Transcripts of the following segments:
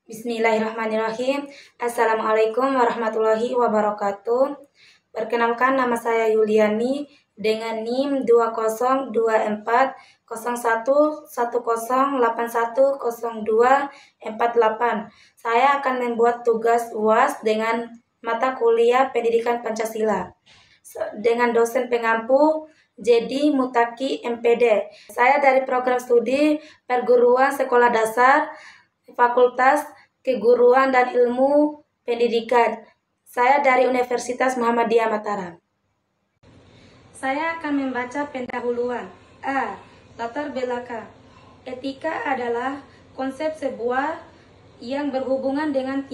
Bismillahirrahmanirrahim. Assalamualaikum warahmatullahi wabarakatuh. Perkenalkan, nama saya Yuliani dengan NIM 20240110810248. Saya akan membuat tugas UAS dengan mata kuliah Pendidikan Pancasila dengan dosen pengampu Jadi Mutaki MPD. Saya dari program studi perguruan sekolah dasar Fakultas Keguruan dan Ilmu Pendidikan. Saya dari Universitas Muhammadiyah Mataram. Saya akan membaca pendahuluan. A. Latar belakang. Etika adalah konsep sebuah yang berhubungan dengan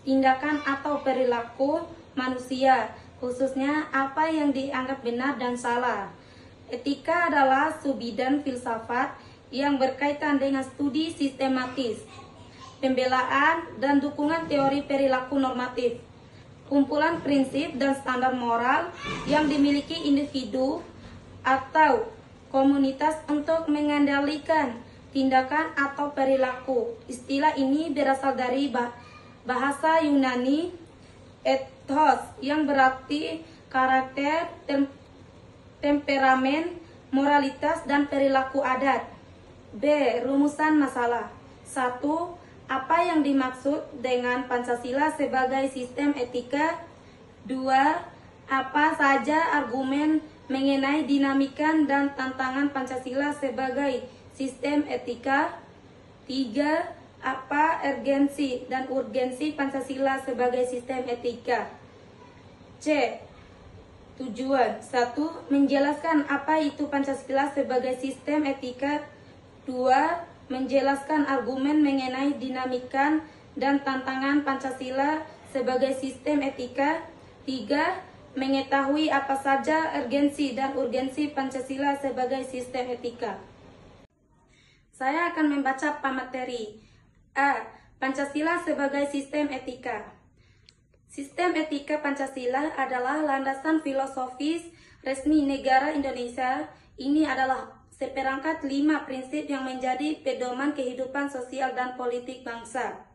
tindakan atau perilaku manusia, khususnya apa yang dianggap benar dan salah. Etika adalah subbidang filsafat yang berkaitan dengan studi sistematis, pembelaan dan dukungan teori perilaku normatif, kumpulan prinsip dan standar moral yang dimiliki individu atau komunitas untuk mengendalikan tindakan atau perilaku. Istilah ini berasal dari bahasa Yunani ethos yang berarti karakter, temperamen, moralitas, dan perilaku adat. B. Rumusan masalah. 1. Apa yang dimaksud dengan Pancasila sebagai sistem etika? 2. Apa saja argumen mengenai dinamika dan tantangan Pancasila sebagai sistem etika? 3. Apa urgensi dan urgensi Pancasila sebagai sistem etika? C. Tujuan. 1. Menjelaskan apa itu Pancasila sebagai sistem etika. 2. Menjelaskan argumen mengenai dinamika dan tantangan Pancasila sebagai sistem etika. 3. Mengetahui apa saja urgensi dan urgensi Pancasila sebagai sistem etika. Saya akan membaca pemateri. A. Pancasila sebagai sistem etika. Sistem etika Pancasila adalah landasan filosofis resmi negara Indonesia. Ini adalah seperangkat 5 prinsip yang menjadi pedoman kehidupan sosial dan politik bangsa.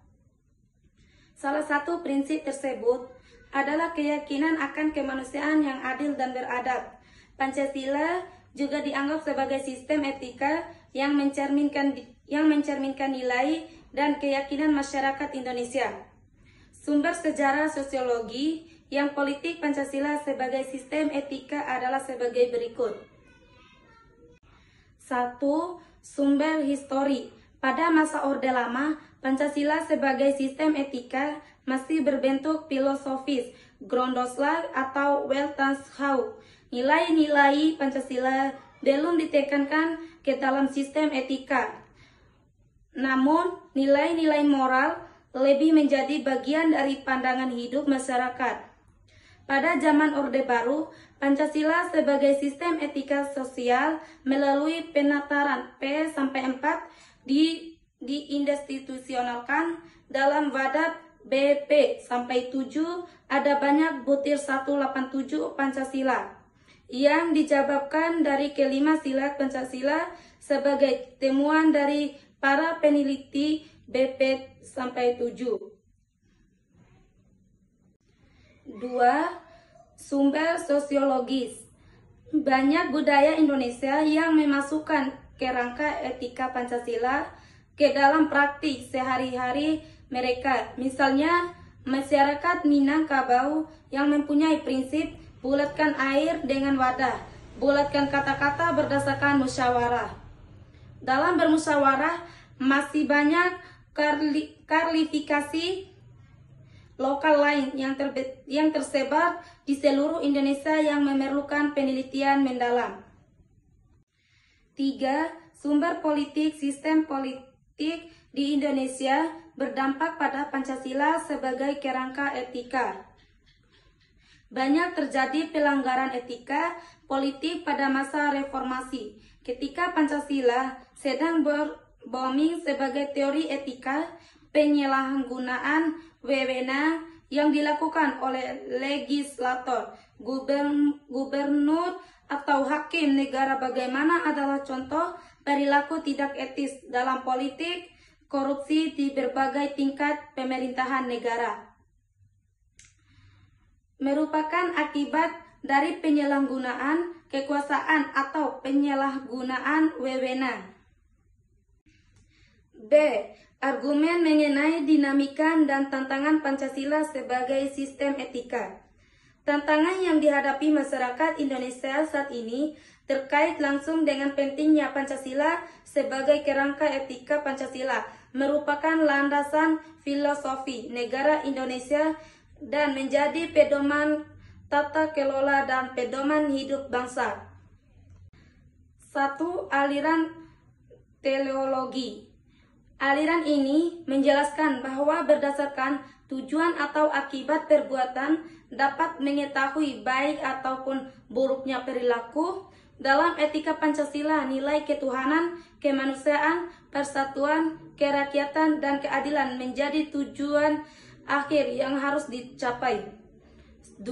Salah satu prinsip tersebut adalah keyakinan akan kemanusiaan yang adil dan beradab. Pancasila juga dianggap sebagai sistem etika yang mencerminkan nilai dan keyakinan masyarakat Indonesia. Sumber sejarah sosiologi yang politik Pancasila sebagai sistem etika adalah sebagai berikut. 1. Sumber histori. Pada masa Orde Lama, Pancasila sebagai sistem etika masih berbentuk filosofis, Grundgesetz atau Weltanschauung. Nilai-nilai Pancasila belum ditekankan ke dalam sistem etika. Namun, nilai-nilai moral lebih menjadi bagian dari pandangan hidup masyarakat. Pada zaman Orde Baru, Pancasila sebagai sistem etika sosial melalui penataran P-4 diinstitusionalkan dalam Wadah BP-7. Ada banyak butir 187 Pancasila yang dijabarkan dari kelima silat Pancasila sebagai temuan dari para peneliti BP-7. 2. Sumber sosiologis. Banyak budaya Indonesia yang memasukkan kerangka etika Pancasila ke dalam praktik sehari-hari mereka. Misalnya, masyarakat Minangkabau yang mempunyai prinsip bulatkan air dengan wadah, bulatkan kata-kata berdasarkan musyawarah. Dalam bermusyawarah, masih banyak klarifikasi lokal lain yang tersebar di seluruh Indonesia yang memerlukan penelitian mendalam. 3. Sumber politik. Sistem politik di Indonesia berdampak pada Pancasila sebagai kerangka etika. Banyak terjadi pelanggaran etika politik pada masa reformasi. Ketika Pancasila sedang booming sebagai teori etika, penyalahgunaan wewenang yang dilakukan oleh legislator, gubernur, atau hakim negara bagaimana adalah contoh perilaku tidak etis dalam politik, korupsi di berbagai tingkat pemerintahan negara. Merupakan akibat dari penyalahgunaan kekuasaan atau penyalahgunaan wewenang. B. Argumen mengenai dinamika dan tantangan Pancasila sebagai sistem etika. Tantangan yang dihadapi masyarakat Indonesia saat ini terkait langsung dengan pentingnya Pancasila sebagai kerangka etika. Pancasila merupakan landasan filosofi negara Indonesia dan menjadi pedoman tata kelola dan pedoman hidup bangsa. 1. Aliran teleologi. Aliran ini menjelaskan bahwa berdasarkan tujuan atau akibat perbuatan dapat mengetahui baik ataupun buruknya perilaku. Dalam etika Pancasila, nilai ketuhanan, kemanusiaan, persatuan, kerakyatan, dan keadilan menjadi tujuan akhir yang harus dicapai. 2.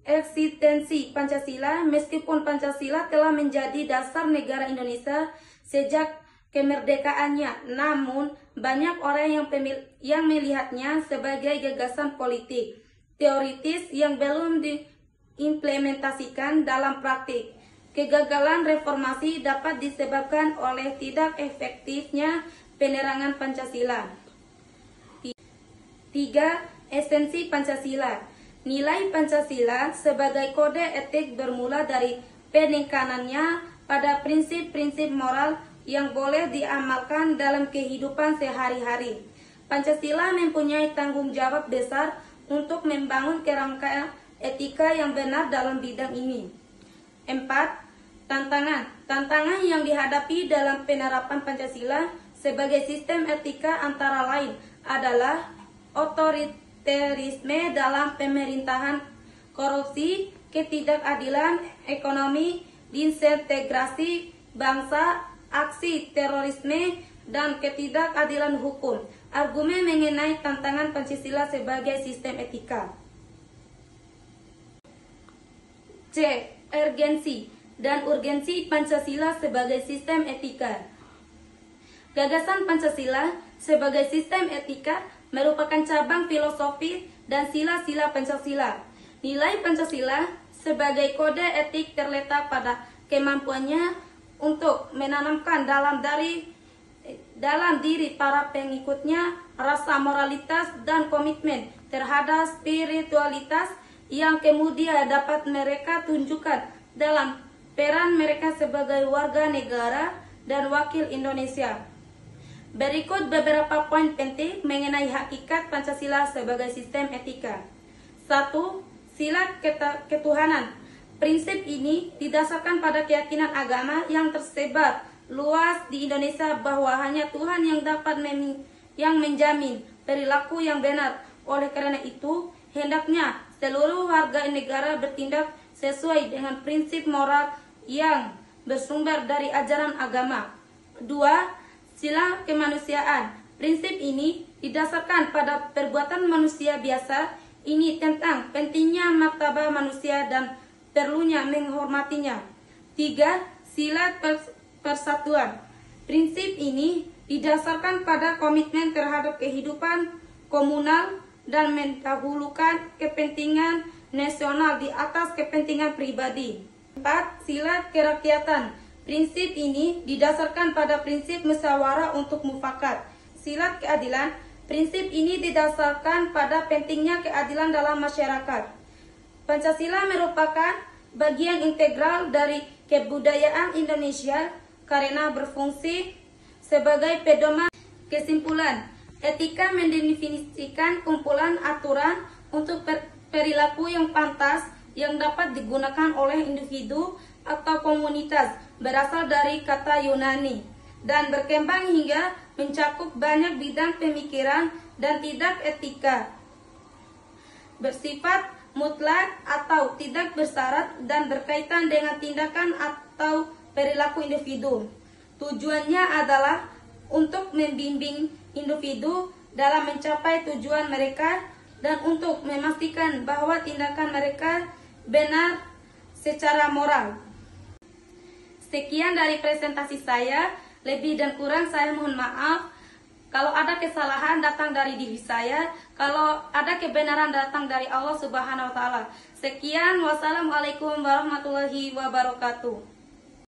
Eksistensi Pancasila. Meskipun Pancasila telah menjadi dasar negara Indonesia sejak kemerdekaannya, namun banyak orang yang melihatnya sebagai gagasan politik teoritis yang belum diimplementasikan dalam praktik. Kegagalan reformasi dapat disebabkan oleh tidak efektifnya penerangan Pancasila. 3. Esensi Pancasila. Nilai Pancasila sebagai kode etik bermula dari penekanannya pada prinsip-prinsip moral yang boleh diamalkan dalam kehidupan sehari-hari. Pancasila mempunyai tanggung jawab besar untuk membangun kerangka etika yang benar dalam bidang ini. 4. Tantangan yang dihadapi dalam penerapan Pancasila sebagai sistem etika antara lain adalah otoriterisme dalam pemerintahan, korupsi, ketidakadilan ekonomi, disintegrasi bangsa, aksi terorisme, dan ketidakadilan hukum. Argumen mengenai tantangan Pancasila sebagai sistem etika. C. Urgensi dan urgensi Pancasila sebagai sistem etika. Gagasan Pancasila sebagai sistem etika merupakan cabang filosofi dan sila-sila Pancasila. Nilai Pancasila sebagai kode etik terletak pada kemampuannya untuk menanamkan dalam diri para pengikutnya rasa moralitas dan komitmen terhadap spiritualitas yang kemudian dapat mereka tunjukkan dalam peran mereka sebagai warga negara dan wakil Indonesia. Berikut beberapa poin penting mengenai hakikat Pancasila sebagai sistem etika. 1. Sila ketuhanan. Prinsip ini didasarkan pada keyakinan agama yang tersebar luas di Indonesia bahwa hanya Tuhan yang dapat menjamin perilaku yang benar. Oleh karena itu, hendaknya seluruh warga negara bertindak sesuai dengan prinsip moral yang bersumber dari ajaran agama. 2. Sila kemanusiaan. Prinsip ini didasarkan pada perbuatan manusia biasa. Ini tentang pentingnya martabat manusia dan perlunya menghormatinya. 3. Sila persatuan. Prinsip ini didasarkan pada komitmen terhadap kehidupan komunal dan mendahulukan kepentingan nasional di atas kepentingan pribadi. 4. Sila kerakyatan. Prinsip ini didasarkan pada prinsip musyawarah untuk mufakat. Sila keadilan. Prinsip ini didasarkan pada pentingnya keadilan dalam masyarakat. Pancasila merupakan bagian integral dari kebudayaan Indonesia karena berfungsi sebagai pedoman. Kesimpulan, etika mendefinisikan kumpulan aturan untuk perilaku yang pantas yang dapat digunakan oleh individu atau komunitas berasal dari kata Yunani dan berkembang hingga mencakup banyak bidang pemikiran dan tidak etika. Bersifat mutlak atau tidak bersyarat dan berkaitan dengan tindakan atau perilaku individu. Tujuannya adalah untuk membimbing individu dalam mencapai tujuan mereka dan untuk memastikan bahwa tindakan mereka benar secara moral. Sekian dari presentasi saya. Lebih dan kurang saya mohon maaf. Kalau ada kesalahan datang dari diri saya, kalau ada kebenaran datang dari Allah Subhanahu wa taala. Sekian, wassalamualaikum warahmatullahi wabarakatuh.